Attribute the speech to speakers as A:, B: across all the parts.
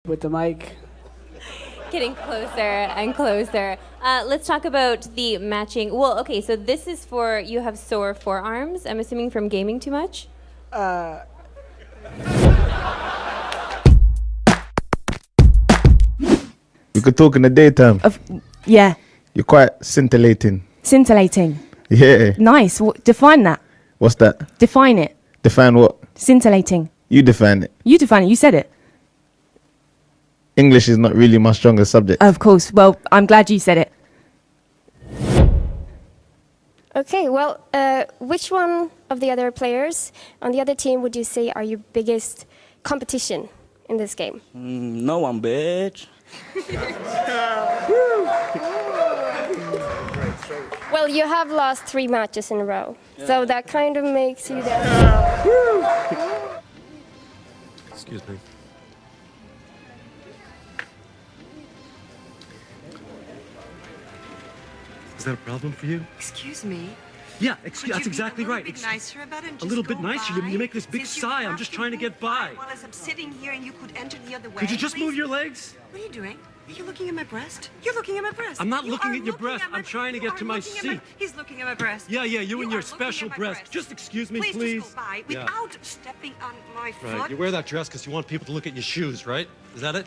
A: with the mic.
B: Getting closer and closer. Let's talk about the matching. Well, okay, so this is for you have sore forearms. I'm assuming from gaming too much.
C: We could talk in the daytime.
D: Yeah.
C: You're quite scintillating.
D: Scintillating.
C: Yeah.
D: Nice. Define that.
C: What's that?
D: Define it.
C: Define what?
D: Scintillating.
C: You define it.
D: You define it. You said it.
C: English is not really my strongest subject.
D: Of course. Well, I'm glad you said it.
E: Okay, well, which one of the other players on the other team would you say are your biggest competition in this game?
F: No one, bitch.
E: Well, you have lost 3 matches in a row, so that kind of makes you the...
G: Excuse me. Is that a problem for you?
H: Excuse me.
G: Yeah, that's exactly right.
H: A little bit nicer about it.
G: A little bit nicer. You make this big sigh. I'm just trying to get by.
H: Well, as I'm sitting here and you could enter the other way.
G: Could you just move your legs?
H: What are you doing? Are you looking at my breast? You're looking at my breast.
G: I'm not looking at your breast. I'm trying to get to my seat.
H: He's looking at my breast.
G: Yeah, you and your special breast. Just excuse me, please.
H: Please just go by without stepping on my foot.
G: Right, you wear that dress because you want people to look at your shoes, right? Is that it?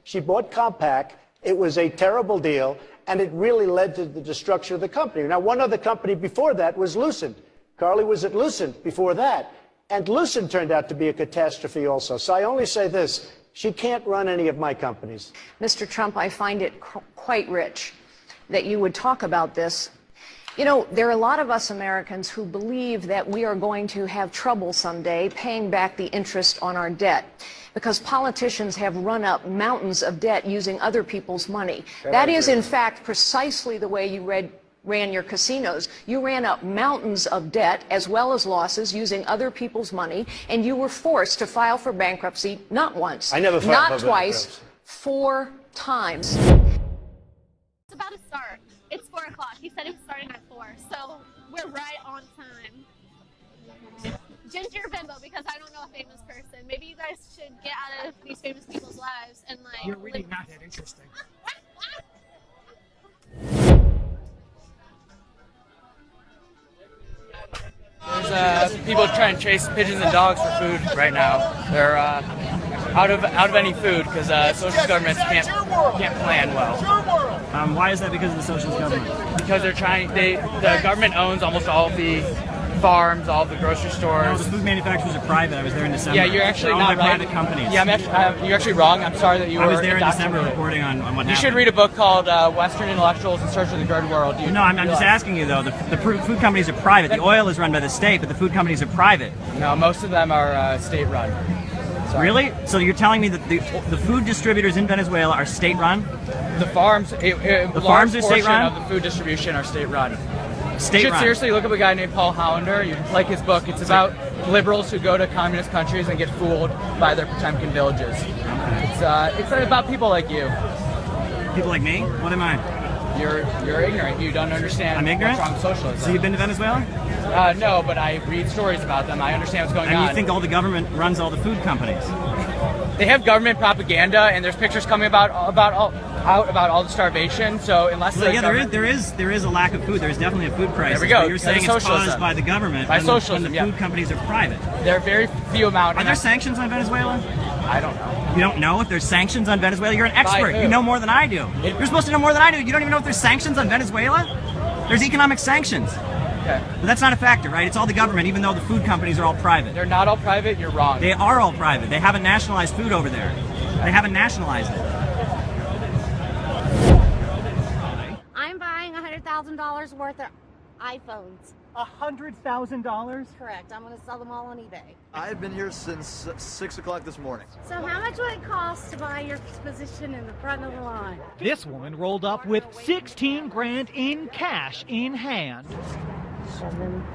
I: She bought Compaq. It was a terrible deal, and it really led to the destruction of the company. Now, one other company before that was Lucent. Carly was at Lucent before that, and Lucent turned out to be a catastrophe also. So I only say this, she can't run any of my companies.
J: Mr. Trump, I find it quite rich that you would talk about this. You know, there are a lot of us Americans who believe that we are going to have trouble someday paying back the interest on our debt, because politicians have run up mountains of debt using other people's money. That is, in fact, precisely the way you ran your casinos. You ran up mountains of debt as well as losses using other people's money, and you were forced to file for bankruptcy not once,
I: I never filed
J: not
I: for
J: twice,
I: bankruptcy.
J: 4 times.
K: It's about to start. It's 4 o'clock. He said it was starting at 4, so we're right on time. Ginger Bimbo, because I don't know a famous person. Maybe you guys should get out of these famous people's lives and like.
A: You're really not that interesting.
L: There's people trying to chase pigeons and dogs for food right now. They're out of any food because socialist governments can't plan well.
M: Why is that? Because of the socialist government?
L: Because the government owns almost all of the farms, all of the grocery stores.
M: No, the food manufacturers are private. I was there in December.
L: Yeah, you're actually
M: They're
L: not
M: owned by
L: right.
M: private companies.
L: Yeah, you're actually wrong. I'm sorry that you were.
M: I was there in December reporting on what happened.
L: You should read a book called Western Intellectuals in Search of the Good World.
M: No, I'm just asking you though. The food companies are private. The oil is run by the state, but the food companies are private.
L: No, most of them are state-run.
M: Really? So you're telling me that the food distributors in Venezuela are state-run?
L: The farms,
M: the farms are state-run?
L: of the food distribution are state-run. You should
M: State-run.
L: seriously look up a guy named Paul Hollander. You like his book. It's about liberals who go to communist countries and get fooled by their Potemkin villages. It's about people like you.
M: People like me? What am I?
L: You're ignorant. You don't understand.
M: I'm ignorant?
L: What's wrong with socialism.
M: So you've been to Venezuela?
L: No, but I read stories about them. I understand what's going on.
M: And you think all the government runs all the food companies?
L: They have government propaganda, and there's pictures coming about all the starvation. So unless
M: there is a lack of food. There's definitely a food crisis.
L: There we go.
M: But you're saying it's caused by the government.
L: By
M: when
L: socialism,
M: the food companies are private.
L: There are very few amount.
M: Are there sanctions on Venezuela?
L: I don't know.
M: You don't know if there's sanctions on Venezuela? You're an expert.
L: By who?
M: You know more than I do. You're supposed to know more than I do. You don't even know if there's sanctions on Venezuela? There's economic sanctions.
L: Okay.
M: But that's not a factor, right? It's all the government, even though the food companies are all private.
L: They're not all private. You're wrong.
M: They are all private. They haven't nationalized food over there. They haven't nationalized it.
K: I'm buying $100,000 worth of iPhones.
A: $100,000?
K: Correct. I'm going to sell them all on eBay.
N: I've been here since 6 o'clock this morning.
K: So how much would it cost to buy your position in the front of the line?
A: This woman rolled up with 16 grand in cash in hand.
K: 7,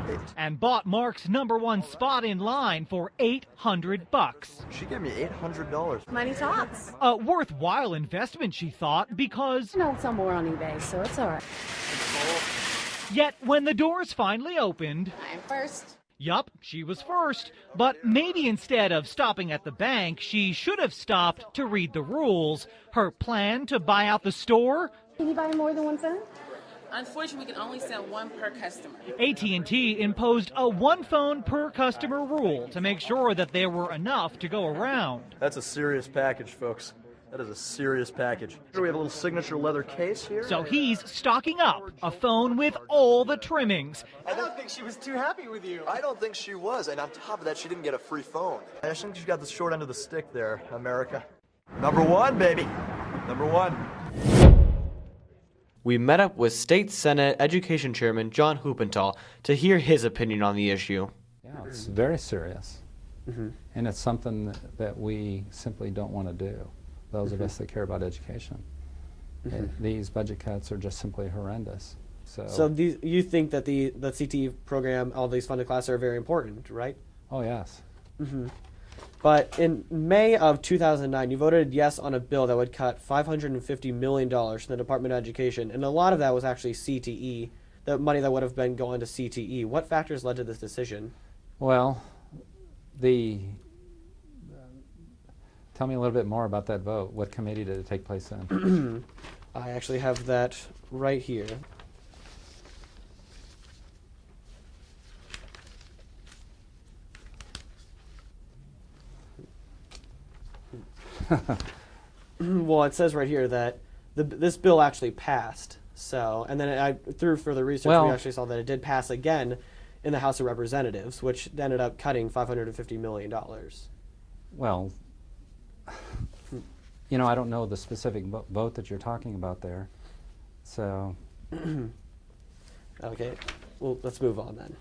K: 8.
A: And bought Mark's #1 spot in line for $800.
N: She gave me $800.
K: Money talks.
A: A worthwhile investment, she thought, because...
K: I know somewhere on eBay, so it's all right.
A: Yet, when the doors finally opened...
K: I'm first.
A: Yup, she was first, but maybe instead of stopping at the bank, she should have stopped to read the rules. Her plan to buy out the store?
O: Can you buy more than one phone?
P: Unfortunately, we can only sell one per customer.
A: AT&T imposed a one phone per customer rule to make sure that there were enough to go around.
N: That's a serious package, folks. That is a serious package. Here we have a little signature leather case here.
A: So he's stocking up a phone with all the trimmings.
N: I don't think she was too happy with you. I don't think she was, and on top of that, she didn't get a free phone. I just think she got the short end of the stick there, America. Number one, baby. Number one.
Q: We met up with State Senate Education Chairman John Huppenthal to hear his opinion on the issue.
R: Yeah, it's very serious. And it's something that we simply don't want to do, those of us that care about education. These budget cuts are just simply horrendous.
S: So you think that the CTE program, all these funded classes are very important, right?
R: Oh, yes.
S: But in May of 2009, you voted yes on a bill that would cut $550 million from the Department of Education, and a lot of that was actually CTE, the money that would have been going to CTE. What factors led to this decision?
R: Well, tell me a little bit more about that vote. What committee did it take place in?
S: I actually have that right here. Well, it says right here that this bill actually passed. So, and then through further research, we actually saw that it did pass again in the House of Representatives, which ended up cutting $550 million.
R: Well, you know, I don't know the specific vote that you're talking about there. So.
S: Okay, well, let's move on then.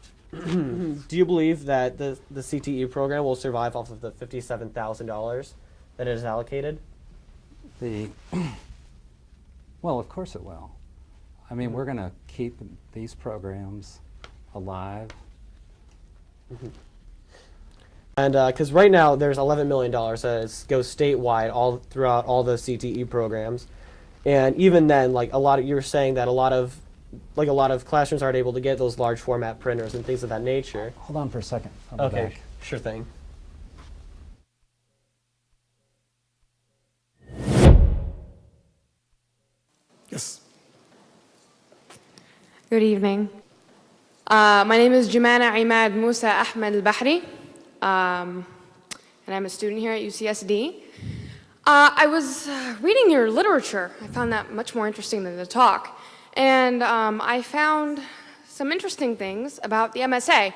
S: Do you believe that the CTE program will survive off of the $57,000 that it is allocated?
R: Well, of course it will. I mean, we're going to keep these programs alive.
S: And because right now there's $11 million that goes statewide all throughout all the CTE programs, and even then, like you're saying that a lot of classrooms aren't able to get those large format printers and things of that nature.
R: Hold on for a second. I'll be back.
S: Sure thing.
T: Yes.
U: Good evening. My name is Jumana Imad Musa Ahmed Al-Bahri, and I'm a student here at UCSD. I was reading your literature. I found that much more interesting than the talk. And I found some interesting things about the MSA,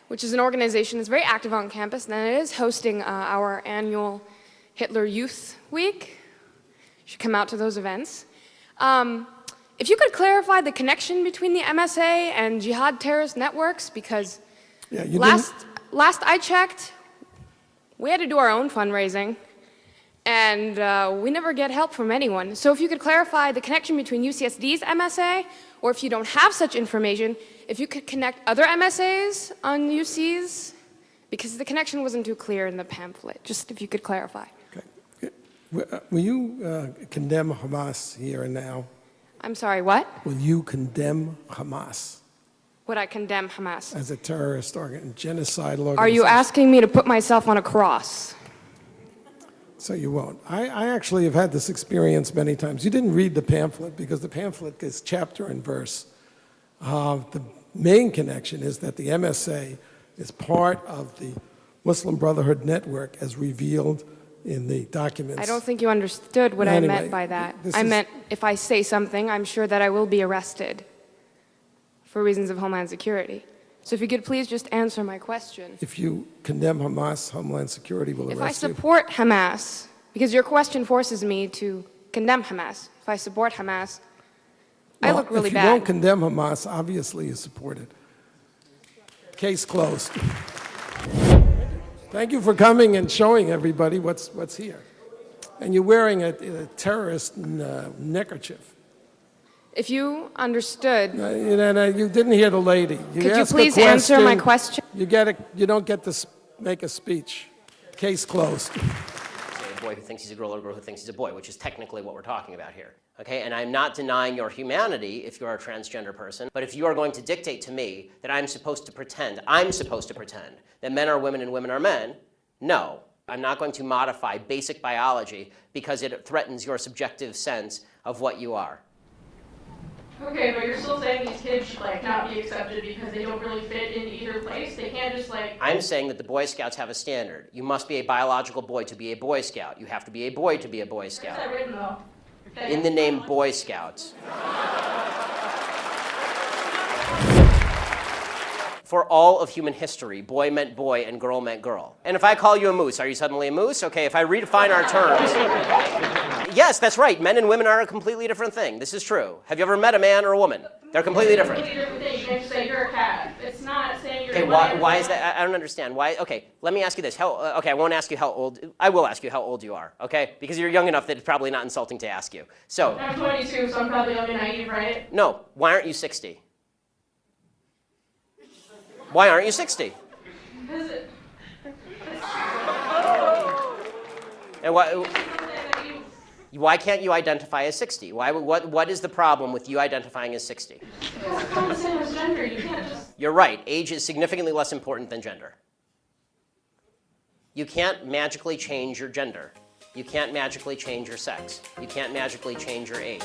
U: which is an organization that's very active on campus, and it is hosting our annual Hitler Youth Week. You should come out to those events. If you could clarify the connection between the MSA and jihad terrorist networks, because last I checked, we had to do our own fundraising, and we never get help from anyone. So if you could clarify the connection between UCSD's MSA, or if you don't have such information, if you could connect other MSAs on UC's, because the connection wasn't too clear in the pamphlet. Just if you could clarify.
T: Okay. Will you condemn Hamas here and now?
U: I'm sorry, what?
T: Will you condemn Hamas?
U: Would I condemn Hamas?
T: As a terrorist genocidal organization?
U: Are you asking me to put myself on a cross?
T: So you won't. I actually have had this experience many times. You didn't read the pamphlet because the pamphlet is chapter and verse. The main connection is that the MSA is part of the Muslim Brotherhood Network as revealed in the documents.
U: I don't think you understood what I meant by that. I meant if I say something, I'm sure that I will be arrested for reasons of Homeland Security. So if you could please just answer my question.
T: If you condemn Hamas, Homeland Security will arrest you.
U: If I support Hamas, because your question forces me to condemn Hamas. If I support Hamas, I look really bad.
T: If you won't condemn Hamas, obviously you support it. Case closed. Thank you for coming and showing everybody what's here. And you're wearing a terrorist neckerchief.
U: If you understood...
T: you didn't hear the lady.
U: Could you please answer my question?
T: You don't get to make a speech. Case closed.
O: a boy who thinks he's a girl or a girl who thinks he's a boy, which is technically what we're talking about here. Okay, and I'm not denying your humanity if you're a transgender person, but if you are going to dictate to me that I'm supposed to pretend that men are women and women are men, no. I'm not going to modify basic biology because it threatens your subjective sense of what you are.
K: Okay, but you're still saying these kids should like not be accepted because they don't really fit in either place? They can't just like...
O: I'm saying that the Boy Scouts have a standard. You must be a biological boy to be a Boy Scout. You have to be a boy to be a Boy Scout.
K: Where's that written though?
O: In the name Boy Scouts. For all of human history, boy meant boy and girl meant girl. And if I call you a moose, are you suddenly a moose? Okay, if I redefine our terms... Yes, that's right. Men and women are a completely different thing. This is true. Have you ever met a man or a woman? They're completely different.
K: It's a completely different thing. You can't just say you're a cat. It's not saying you're
O: Okay,
K: a man.
O: why is that? I don't understand. Why? Okay, let me ask you this. Okay, I won't ask you how old. I will ask you how old you are. Okay, because you're young enough that it's probably not insulting to ask you. So.
K: I'm 22, so I'm probably young and naive, right?
O: No. Why aren't you 60? Why aren't you 60?
K: Because it...
O: And why can't you identify as 60? What is the problem with you identifying as 60?
K: It's not the same as gender. You can't just...
O: You're right. Age is significantly less important than gender. You can't magically change your gender. You can't magically change your sex. You can't magically change your age.